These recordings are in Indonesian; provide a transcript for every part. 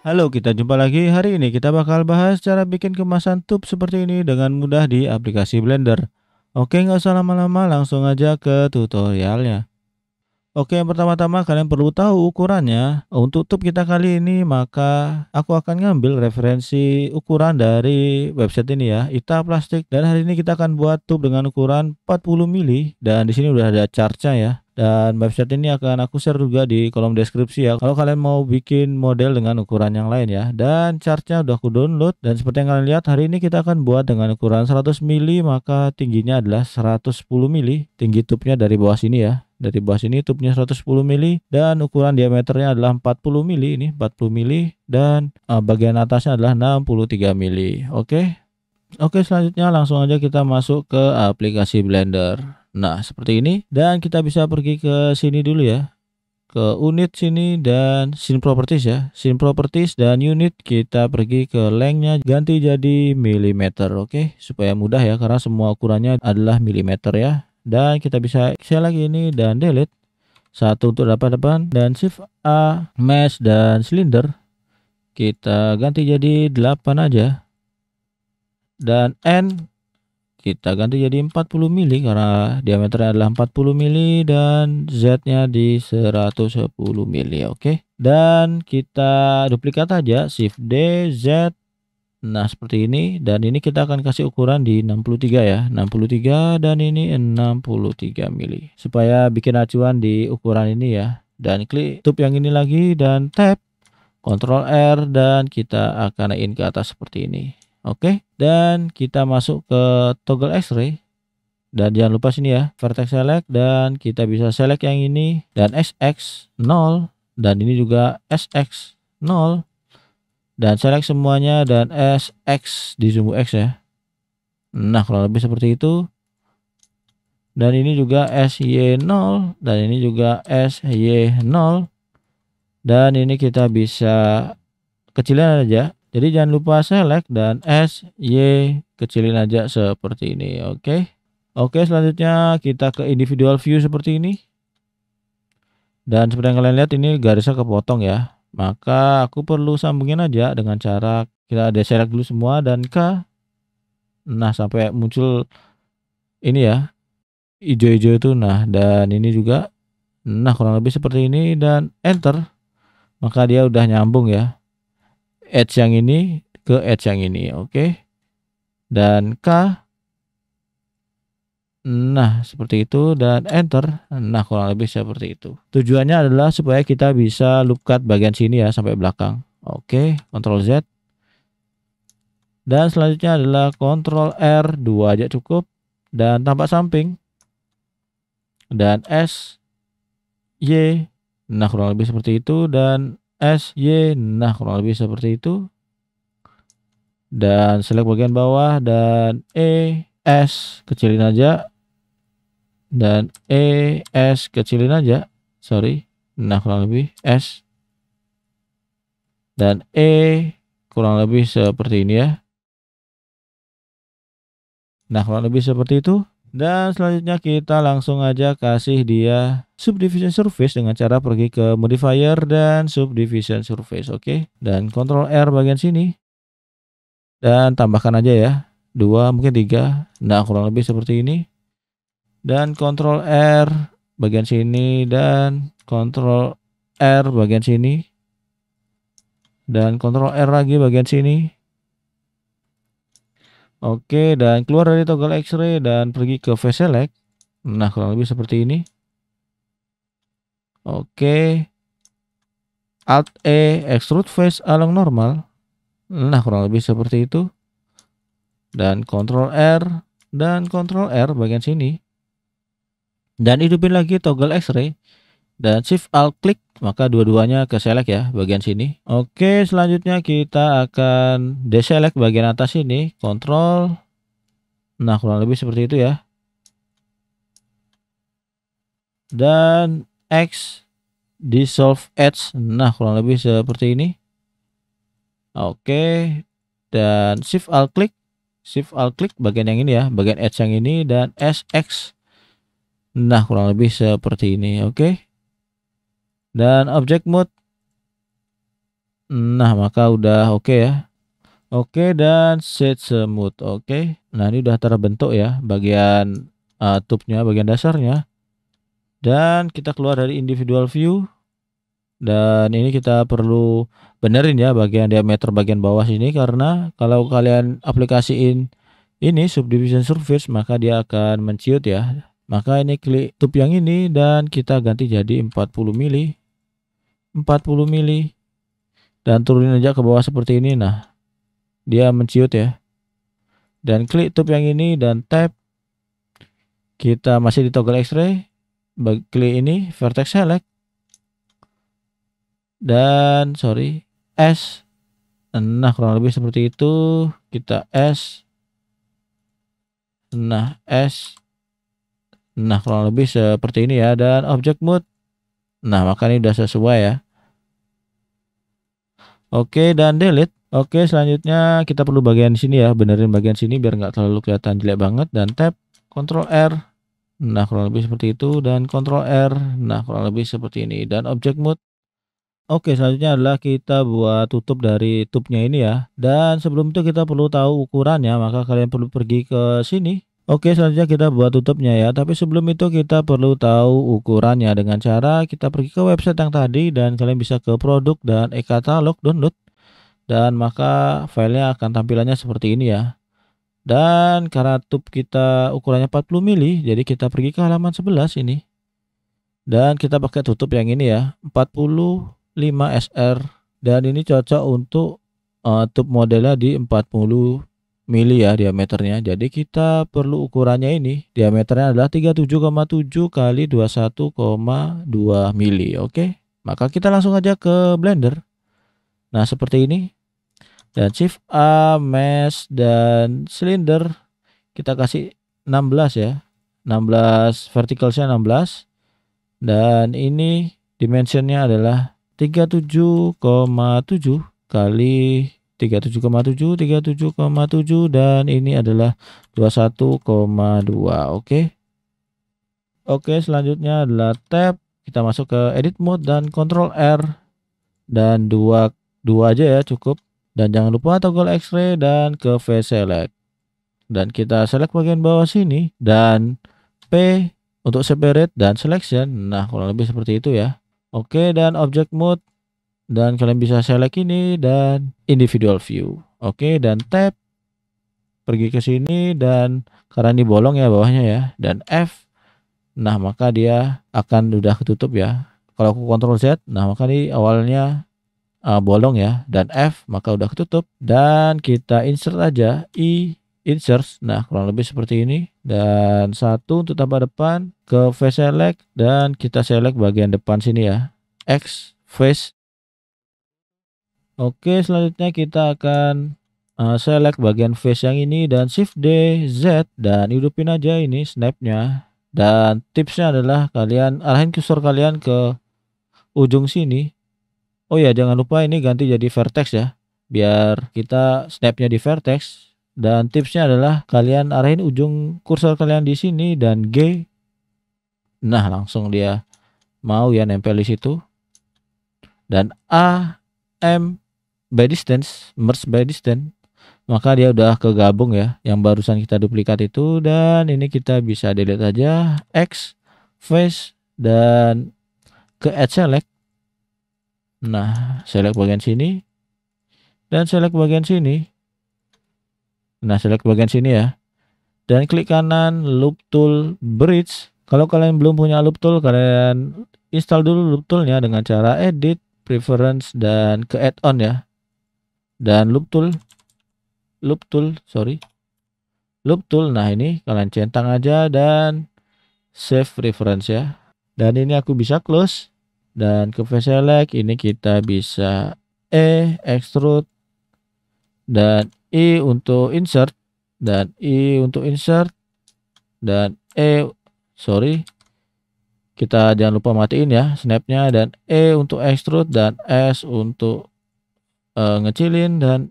Halo, kita jumpa lagi. Hari ini kita bakal bahas cara bikin kemasan tub seperti ini dengan mudah di aplikasi Blender. Oke, nggak usah lama-lama, langsung aja ke tutorialnya. Oke, yang pertama-tama kalian perlu tahu ukurannya. Untuk tub kita kali ini, maka aku akan ngambil referensi ukuran dari website ini ya, ITA Plastik. Dan hari ini kita akan buat tub dengan ukuran 40 mili. Dan di sini udah ada chartnya ya. Dan website ini akan aku share juga di kolom deskripsi ya. Kalau kalian mau bikin model dengan ukuran yang lain ya. Dan chartnya udah aku download. Dan seperti yang kalian lihat, hari ini kita akan buat dengan ukuran 100 mili, maka tingginya adalah 110 mili. Tinggi tubnya dari bawah sini ya. Dari bawah sini tubnya 110 mili dan ukuran diameternya adalah 40 mili, ini 40 mili, dan bagian atasnya adalah 63 mili. Oke. Oke, selanjutnya langsung aja kita masuk ke aplikasi Blender. Nah, seperti ini, dan kita bisa pergi ke sini dulu ya. Ke unit sini dan scene properties ya. Scene properties dan unit, kita pergi ke lengthnya ganti jadi milimeter. Oke, supaya mudah ya, karena semua ukurannya adalah milimeter ya. Dan kita bisa select ini dan delete. Satu untuk depan dan shift A, mesh dan silinder kita ganti jadi 8 aja. Dan N kita ganti jadi 40 mili karena diameternya adalah 40 mili dan Z-nya di 110 mili. Oke. Dan kita duplikat aja, shift D, Z. Nah, seperti ini, dan ini kita akan kasih ukuran di 63 ya, 63, dan ini 63 mili supaya bikin acuan di ukuran ini ya. Dan klik tube yang ini lagi dan tab Ctrl R dan kita akan naikin ke atas seperti ini. Oke, dan kita masuk ke toggle X-ray dan jangan lupa sini ya, vertex select, dan kita bisa select yang ini dan SX 0 dan ini juga SX 0. Dan select semuanya dan SX di sumbu X ya. Nah, kurang lebih seperti itu. Dan ini juga SY0 dan ini juga SY0. Dan ini kita bisa kecilin aja. Jadi jangan lupa select dan SY kecilin aja seperti ini. Oke. Oke, selanjutnya kita ke individual view seperti ini. Dan seperti yang kalian lihat ini garisnya kepotong ya. Maka aku perlu sambungin aja dengan cara kita deselect dulu semua dan K. Nah, sampai muncul ini ya, hijau-hijau itu. Nah, dan ini juga. Nah, kurang lebih seperti ini dan enter. Maka dia udah nyambung ya. Edge yang ini ke edge yang ini. Oke. Dan K. Nah, seperti itu dan enter. Nah, kurang lebih seperti itu. Tujuannya adalah supaya kita bisa loop cut bagian sini ya sampai belakang. Oke, Ctrl Z. Dan selanjutnya adalah Ctrl R, 2 aja cukup. Dan tampak samping. Dan S, Y. Nah, kurang lebih seperti itu. Dan S, Y. Nah, kurang lebih seperti itu. Dan select bagian bawah dan E, S kecilin aja. Dan S kecilin aja. Sorry. Nah, kurang lebih S. Dan kurang lebih seperti ini ya. Nah, kurang lebih seperti itu. Dan selanjutnya kita langsung aja kasih dia subdivision surface dengan cara pergi ke modifier dan subdivision surface. Oke. Dan Ctrl R bagian sini. Dan tambahkan aja ya. 2 mungkin 3. Nah, kurang lebih seperti ini. Dan Ctrl R bagian sini dan Ctrl R bagian sini. Dan Ctrl R lagi bagian sini. Oke, dan keluar dari toggle X-ray dan pergi ke face select. Nah, kurang lebih seperti ini. Oke. Alt E, extrude face along normal. Nah, kurang lebih seperti itu. Dan Ctrl R dan Ctrl R bagian sini. Dan hidupin lagi toggle X-ray. Dan shift alt klik, maka dua-duanya ke select ya bagian sini. Oke, selanjutnya kita akan deselect bagian atas ini, Ctrl. Nah, kurang lebih seperti itu ya. Dan X, dissolve edge. Nah, kurang lebih seperti ini. Oke, dan shift alt klik bagian yang ini ya, bagian edge yang ini dan SX. Nah, kurang lebih seperti ini. Oke. Dan object mode Nah, maka udah oke ya. Oke, dan set smooth, oke. Nah, ini udah terbentuk ya bagian, tubnya, bagian dasarnya. Dan kita keluar dari individual view, dan ini kita perlu benerin ya bagian diameter bagian bawah sini, karena kalau kalian aplikasiin ini subdivision surface maka dia akan menciut ya. Maka ini klik tube yang ini dan kita ganti jadi 40 mili, 40 mili, dan turunin aja ke bawah seperti ini. Nah, dia menciut ya. Dan klik tube yang ini dan tab. Kita masih di toggle X-ray, klik ini vertex select dan S. Nah, kurang lebih seperti itu. Kita S. Nah, S. Nah, kurang lebih seperti ini ya, dan object mode. Nah, maka ini udah sesuai ya. Oke, dan delete. Oke, selanjutnya kita perlu bagian sini ya, benerin bagian sini biar nggak terlalu kelihatan jelek banget, dan tab Ctrl R. Nah, kurang lebih seperti itu, dan Ctrl R. Nah, kurang lebih seperti ini, dan object mode. Oke, selanjutnya adalah kita buat tutup dari tubnya ini ya. Dan sebelum itu kita perlu tahu ukurannya, maka kalian perlu pergi ke sini. Oke, selanjutnya kita buat tutupnya ya. Tapi sebelum itu kita perlu tahu ukurannya dengan cara kita pergi ke website yang tadi dan kalian bisa ke produk dan e-katalog download. Dan maka filenya akan tampilannya seperti ini ya. Dan karena tub kita ukurannya 40 mili, jadi kita pergi ke halaman 11 ini. Dan kita pakai tutup yang ini ya, 45 SR, dan ini cocok untuk tub modelnya di 40 mili ya diameternya. Jadi kita perlu ukurannya ini, diameternya adalah 37,7 kali 21,2 mili. Oke, maka kita langsung aja ke Blender. Nah, seperti ini. Dan Shift A, Mesh, dan Cylinder kita kasih 16 ya, 16 verticalnya 16. Dan ini dimensionnya adalah 37,7 kali 37,7, 37,7, dan ini adalah 21,2. Oke. Oke, selanjutnya adalah tab. Kita masuk ke edit mode dan Ctrl R, dan dua aja ya cukup. Dan jangan lupa toggle X-ray dan ke face select. Dan kita select bagian bawah sini dan P untuk separate dan selection. Nah, kurang lebih seperti itu ya. Oke, dan object mode, dan kalian bisa select ini dan individual view. Oke, dan tab, pergi ke sini, dan karena ini bolong ya bawahnya ya, dan F. Nah, maka dia akan udah ketutup ya. Kalau aku Ctrl Z, nah maka ini awalnya bolong ya, dan F maka udah ketutup. Dan kita insert aja insert. Nah, kurang lebih seperti ini. Dan satu untuk tambah depan ke face select, dan kita select bagian depan sini ya, X face. Oke, selanjutnya kita akan select bagian face yang ini dan Shift D Z, dan hidupin aja ini snapnya. Dan tipsnya adalah kalian arahin kursor kalian ke ujung sini. Oh ya, jangan lupa ini ganti jadi vertex ya, biar kita snapnya di vertex. Dan tipsnya adalah kalian arahin ujung kursor kalian di sini dan G. Nah, langsung dia mau ya nempel di situ. Dan A, M by distance, merge by distance, maka dia udah kegabung ya yang barusan kita duplikat itu. Dan ini kita bisa delete aja X, face, dan ke add select. Nah, select bagian sini dan select bagian sini. Nah, select bagian sini ya. Dan klik kanan loop tool bridge. Kalau kalian belum punya loop tool, kalian install dulu loop toolnya dengan cara edit, preference, dan ke add-on ya. Dan loop tool. Nah, ini kalian centang aja dan save reference ya. Dan ini aku bisa close. Dan ke face select ini kita bisa extrude, dan I untuk insert, dan I untuk insert, dan kita jangan lupa matiin ya snapnya, dan untuk extrude, dan S untuk ngecilin. Dan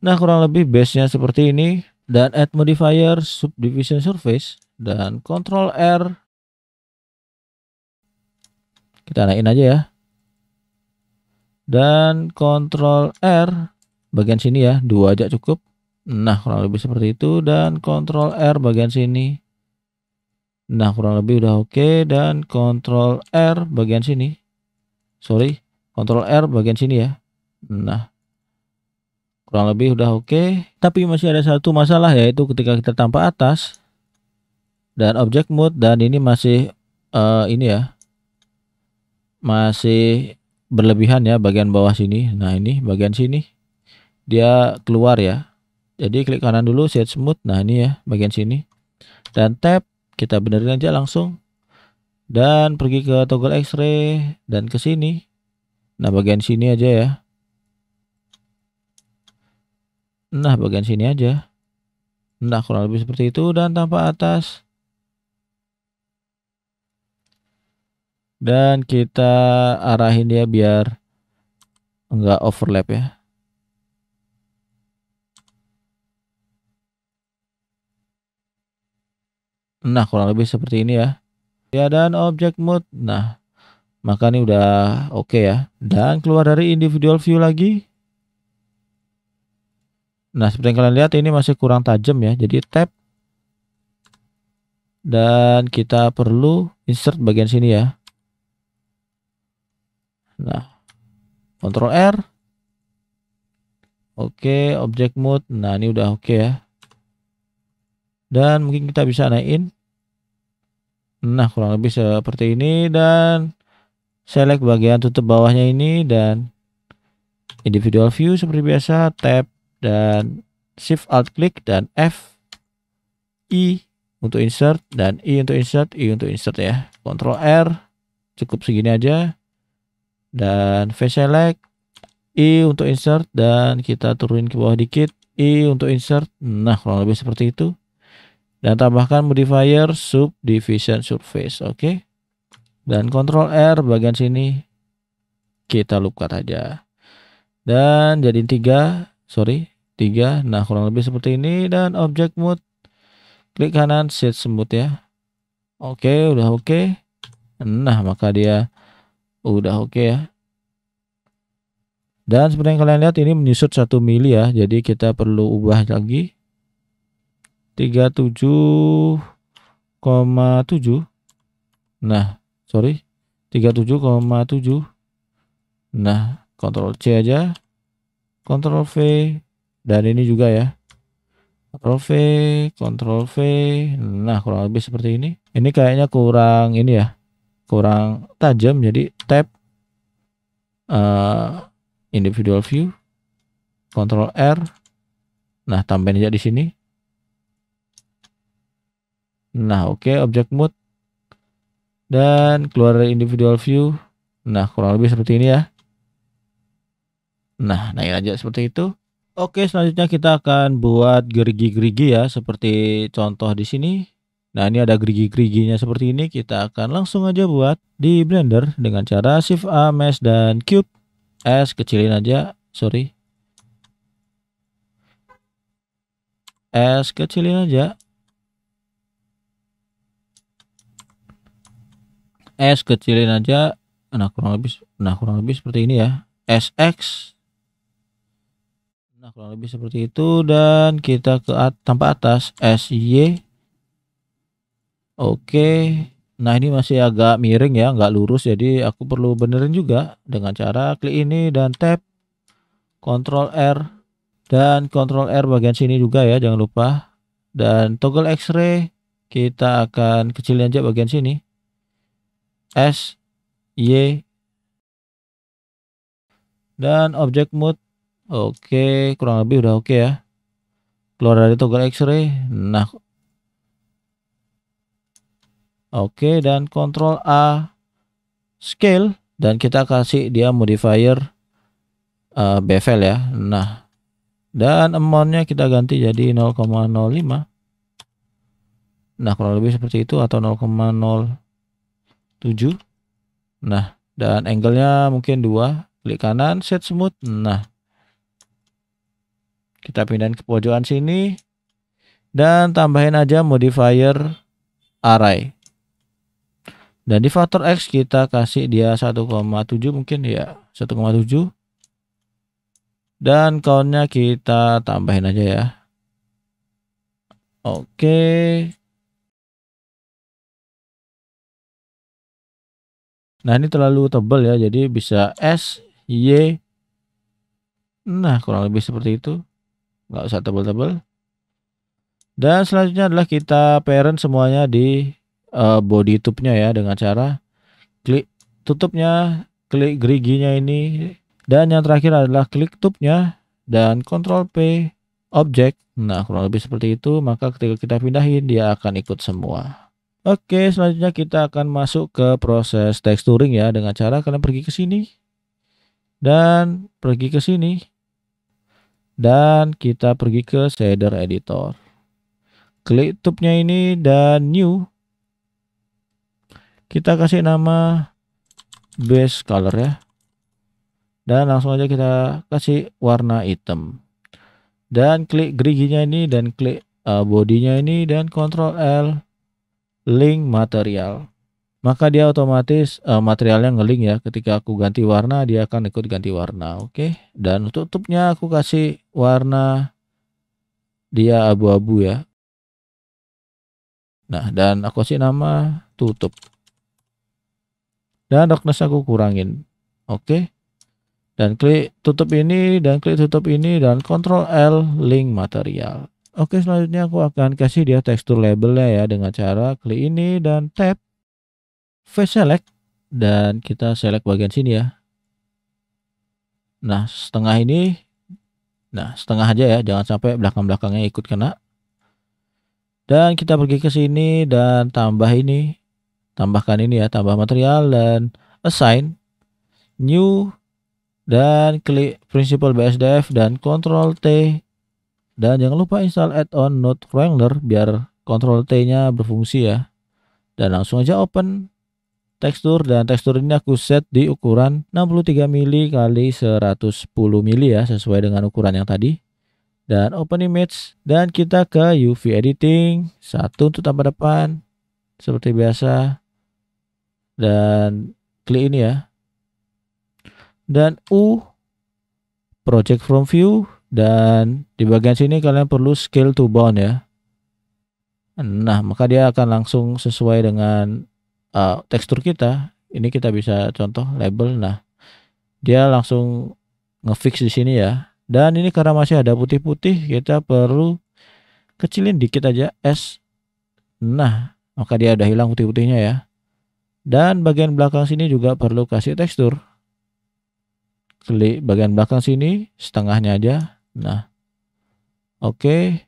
nah, kurang lebih base-nya seperti ini. Dan add modifier subdivision surface dan Ctrl R, kita naikin aja ya. dan Ctrl R bagian sini ya, 2 aja cukup. Nah, kurang lebih seperti itu, dan Ctrl R bagian sini. Nah, kurang lebih udah oke, dan Ctrl R bagian sini. Sorry, Ctrl R bagian sini ya. Nah, kurang lebih udah oke. Tapi masih ada satu masalah, yaitu ketika kita tanpa atas dan object mode, dan ini masih ini ya, masih berlebihan ya bagian bawah sini. Nah, ini bagian sini dia keluar ya. Jadi klik kanan dulu, set smooth. Nah, ini ya bagian sini, dan tab kita benerin aja langsung, dan pergi ke toggle X-ray dan ke sini. Nah, bagian sini aja ya. Nah, bagian sini aja. Nah, kurang lebih seperti itu, dan tanpa atas. Dan kita arahin dia biar enggak overlap ya. Nah, kurang lebih seperti ini ya. Ya, dan object mode. Nah, maka ini udah oke ya. Dan keluar dari individual view lagi. Nah, seperti yang kalian lihat ini masih kurang tajam ya. Jadi tab, dan kita perlu insert bagian sini ya. Nah, Ctrl R. Oke, object mode. Nah, ini udah oke ya. Dan mungkin kita bisa naikin. Nah, kurang lebih seperti ini, dan select bagian tutup bawahnya ini, dan individual view seperti biasa, tab dan shift alt klik dan F, I untuk insert, dan I untuk insert, I untuk insert ya. Ctrl R, cukup segini aja, dan face select, I untuk insert, dan kita turunin ke bawah dikit, I untuk insert. Nah, kurang lebih seperti itu. Dan tambahkan modifier subdivision surface, oke. Dan Ctrl R bagian sini kita loop cut aja, dan jadiin 3. Nah, kurang lebih seperti ini. Dan object mode, klik kanan, set smooth ya. Oke, udah oke. Nah, maka dia udah oke ya. Dan seperti yang kalian lihat ini menyusut 1 mili ya, jadi kita perlu ubah lagi 37,7. Nah, 37,7. Nah, Ctrl C aja, Ctrl V, dan ini juga ya, Ctrl V, Ctrl V. Nah, kurang lebih seperti ini. Ini kayaknya kurang ini ya, kurang tajam, jadi tab, individual view, Ctrl R. Nah, tambahin aja di sini. Nah, oke, object mode, dan keluar dari individual view. Nah, kurang lebih seperti ini ya. Nah, naik aja seperti itu. Oke, selanjutnya kita akan buat gerigi-gerigi ya, seperti contoh di sini. Nah, ini ada gerigi-geriginya seperti ini. Kita akan langsung aja buat di Blender dengan cara Shift A, Mesh, dan Cube. S kecilin aja, S kecilin aja. S kecilin aja. Nah, kurang lebih seperti ini ya. SX. Nah, kurang lebih seperti itu, dan kita ke tanpa atas, SY. Oke. Nah, ini masih agak miring ya, nggak lurus, jadi aku perlu benerin juga dengan cara klik ini dan tab, Ctrl R, dan Ctrl R bagian sini juga ya, jangan lupa. Dan toggle X-ray kita akan kecilin aja bagian sini, S, Y, dan object mode. Oke, kurang lebih udah oke ya. Keluar dari toggle X-ray. Nah, oke, dan Ctrl A, scale, dan kita kasih dia modifier bevel ya. Nah, dan amount-nya kita ganti jadi 0,05. Nah, kurang lebih seperti itu, atau 0,07. Nah, dan angle-nya mungkin 2. Klik kanan, set smooth. Nah, kita pindahin ke pojokan sini, dan tambahin aja modifier array. Dan di faktor X kita kasih dia 1,7 mungkin ya, 1,7. Dan countnya kita tambahin aja ya. Oke. Nah ini terlalu tebal ya, jadi bisa S, Y. Nah kurang lebih seperti itu. Nggak usah tebal-tebal. Dan selanjutnya adalah kita parent semuanya di body tube-nya ya, dengan cara klik tutupnya, klik geriginya ini, dan yang terakhir adalah klik tube-nya dan Ctrl P objek. Nah kurang lebih seperti itu, maka ketika kita pindahin dia akan ikut semua. Oke, selanjutnya kita akan masuk ke proses texturing ya, dengan cara kalian pergi ke sini dan pergi ke sini dan kita pergi ke shader editor. Klik tube-nya ini dan new. Kita kasih nama base color ya. Dan langsung aja kita kasih warna hitam. Dan klik geriginya ini dan klik bodinya ini dan Ctrl L link material. Maka dia otomatis materialnya ngelink ya. Ketika aku ganti warna dia akan ikut ganti warna. Oke. Dan untuk tube-nya aku kasih warna dia abu-abu ya. Nah, dan aku kasih nama tutup. Dan darkness aku kurangin. Oke. Dan klik tutup ini dan klik tutup ini dan Ctrl L link material. Oke, selanjutnya aku akan kasih dia tekstur labelnya ya, dengan cara klik ini dan tab face select dan kita select bagian sini ya. Nah, setengah ini. Nah, setengah aja ya, jangan sampai belakang-belakangnya ikut kena. Dan kita pergi ke sini dan tambah ini. Tambahkan ini ya, tambah material dan assign new dan klik principal BSDF dan Ctrl T dan jangan lupa install add-on Node Wrangler biar Ctrl T nya berfungsi ya. Dan langsung aja open tekstur dan tekstur ini aku set di ukuran 63 mili kali 110 mili ya, sesuai dengan ukuran yang tadi. Dan open image dan kita ke UV editing, satu untuk tambah depan seperti biasa. Dan klik ini ya. Dan project from view dan di bagian sini kalian perlu scale to bound ya. Nah, maka dia akan langsung sesuai dengan tekstur kita. Ini kita bisa contoh label. Nah, dia langsung ngefix di sini ya. Dan ini karena masih ada putih-putih, kita perlu kecilin dikit aja S. Nah, maka dia udah hilang putih-putihnya ya. Dan bagian belakang sini juga perlu kasih tekstur. Klik bagian belakang sini, setengahnya aja. Nah, oke.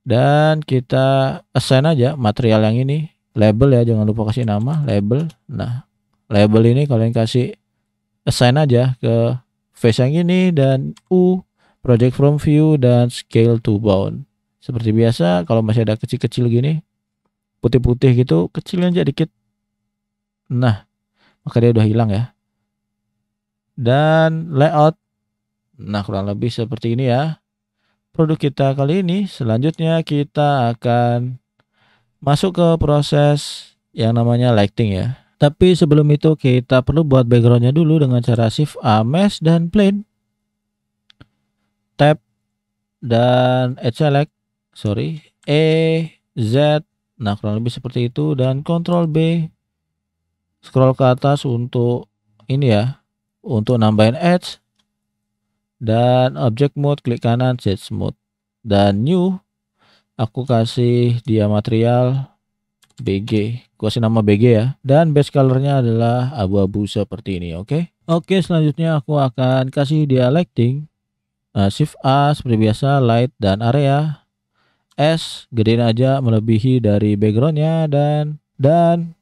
Dan kita assign aja material yang ini. Label ya, jangan lupa kasih nama, label. Nah, label ini kalian kasih assign aja ke face yang ini dan project from view dan scale to bound. Seperti biasa, kalau masih ada kecil-kecil gini, putih-putih gitu, kecilin aja dikit. Nah, maka dia udah hilang ya. Dan layout. Nah, kurang lebih seperti ini ya produk kita kali ini. Selanjutnya kita akan masuk ke proses yang namanya lighting ya. Tapi sebelum itu kita perlu buat backgroundnya dulu dengan cara Shift A, Mesh dan Plane. Tab dan Edge Select. Z. Nah, kurang lebih seperti itu dan Ctrl B. Scroll ke atas untuk ini ya, untuk nambahin edge. Dan object mode klik kanan change mode dan new. Aku kasih dia material BG, aku kasih nama BG ya, dan base colornya adalah abu-abu seperti ini. Oke, selanjutnya aku akan kasih dia lighting. Shift A seperti biasa, light dan area. S gedein aja melebihi dari backgroundnya dan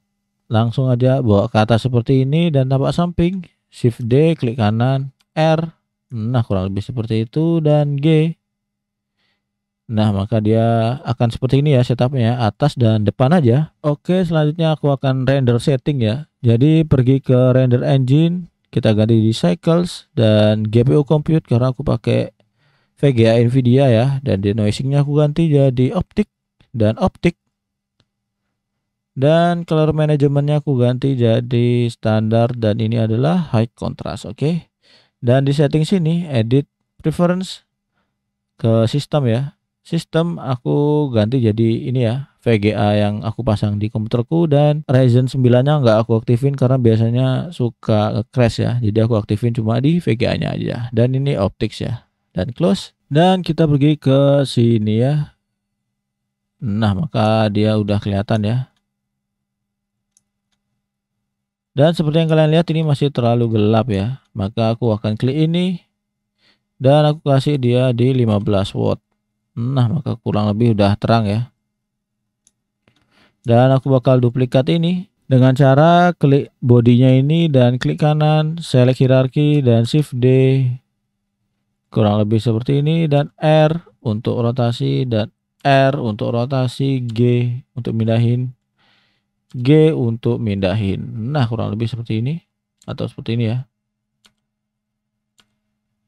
langsung aja bawa ke atas seperti ini dan tampak samping. Shift D klik kanan, R. Nah, kurang lebih seperti itu dan G. Nah, maka dia akan seperti ini ya setupnya, atas dan depan aja. Oke, selanjutnya aku akan render setting ya. Jadi pergi ke render engine, kita ganti di cycles dan GPU compute karena aku pakai VGA Nvidia ya, dan denoisingnya aku ganti jadi optik dan optik. Dan color manajemennya aku ganti jadi standar dan ini adalah high contrast, oke. Dan di setting sini edit preference ke sistem ya. Sistem aku ganti jadi ini ya, VGA yang aku pasang di komputerku dan Ryzen 9-nya nggak aku aktifin karena biasanya suka crash ya. Jadi aku aktifin cuma di VGA-nya aja. Dan ini optics ya. Dan close. Dan kita pergi ke sini ya. Nah, maka dia udah kelihatan ya. Dan seperti yang kalian lihat ini masih terlalu gelap ya. Maka aku akan klik ini dan aku kasih dia di 15 watt. Nah, maka kurang lebih udah terang ya. Dan aku bakal duplikat ini dengan cara klik bodinya ini dan klik kanan, select hierarki dan shift D. Kurang lebih seperti ini dan R untuk rotasi dan R untuk rotasi, G untuk mindahin, G untuk mindahin. Nah, kurang lebih seperti ini atau seperti ini ya.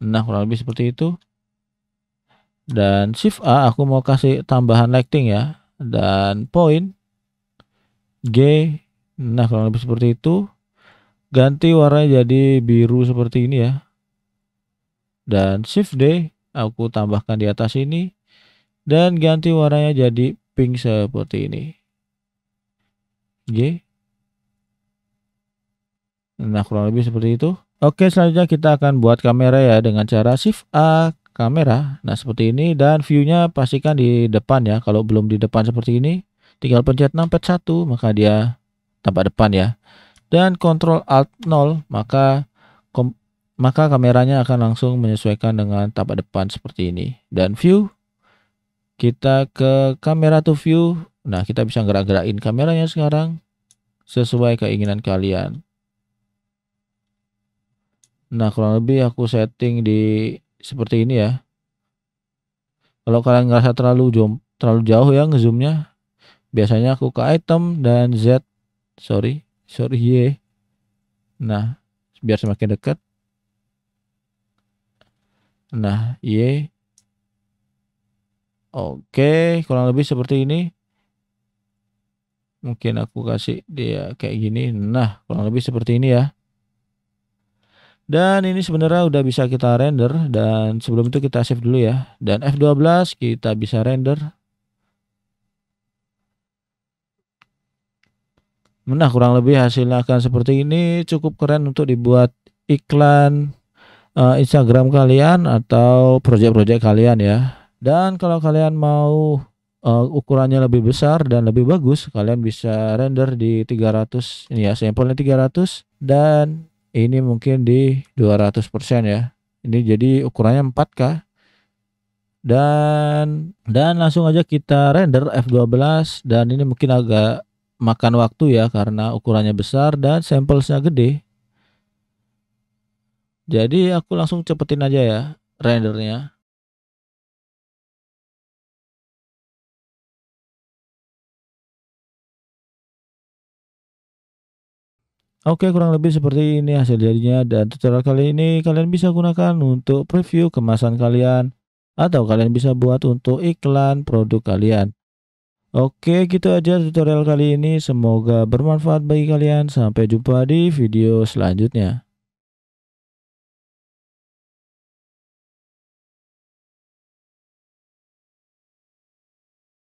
Nah, kurang lebih seperti itu. Dan shift A aku mau kasih tambahan lighting ya. Dan point G. Nah, kurang lebih seperti itu. Ganti warnanya jadi biru seperti ini ya. Dan shift D aku tambahkan di atas ini. Dan ganti warnanya jadi pink seperti ini. G. Nah, kurang lebih seperti itu. Oke, selanjutnya kita akan buat kamera ya dengan cara shift A kamera. Nah, seperti ini dan view-nya pastikan di depan ya. Kalau belum di depan seperti ini, tinggal pencet numpad 1 maka dia tampak depan ya. Dan Ctrl Alt 0 maka kameranya akan langsung menyesuaikan dengan tampak depan seperti ini. Dan view kita ke kamera to view. Nah, kita bisa gerak-gerakin kameranya sekarang sesuai keinginan kalian. Nah, kurang lebih aku setting di seperti ini ya. Kalau kalian ngerasa terlalu jauh ya ngezoomnya, biasanya aku ke item dan Y. Nah, biar semakin dekat. Nah, Y. Oke, kurang lebih seperti ini. Mungkin aku kasih dia kayak gini. Nah, kurang lebih seperti ini ya. Dan ini sebenarnya udah bisa kita render dan sebelum itu kita save dulu ya. Dan F12 kita bisa render. Nah, kurang lebih hasilnya akan seperti ini. Cukup keren untuk dibuat iklan Instagram kalian atau project-project kalian ya. Dan kalau kalian mau ukurannya lebih besar dan lebih bagus, kalian bisa render di 300 ini ya, sampelnya 300 dan ini mungkin di 200% ya. Ini jadi ukurannya 4K. Dan langsung aja kita render F12 dan ini mungkin agak makan waktu ya karena ukurannya besar dan sampelsnya gede. Jadi aku langsung cepetin aja ya rendernya. Oke, kurang lebih seperti ini hasil jadinya dan tutorial kali ini kalian bisa gunakan untuk preview kemasan kalian atau kalian bisa buat untuk iklan produk kalian. Oke, gitu aja tutorial kali ini. Semoga bermanfaat bagi kalian. Sampai jumpa di video selanjutnya.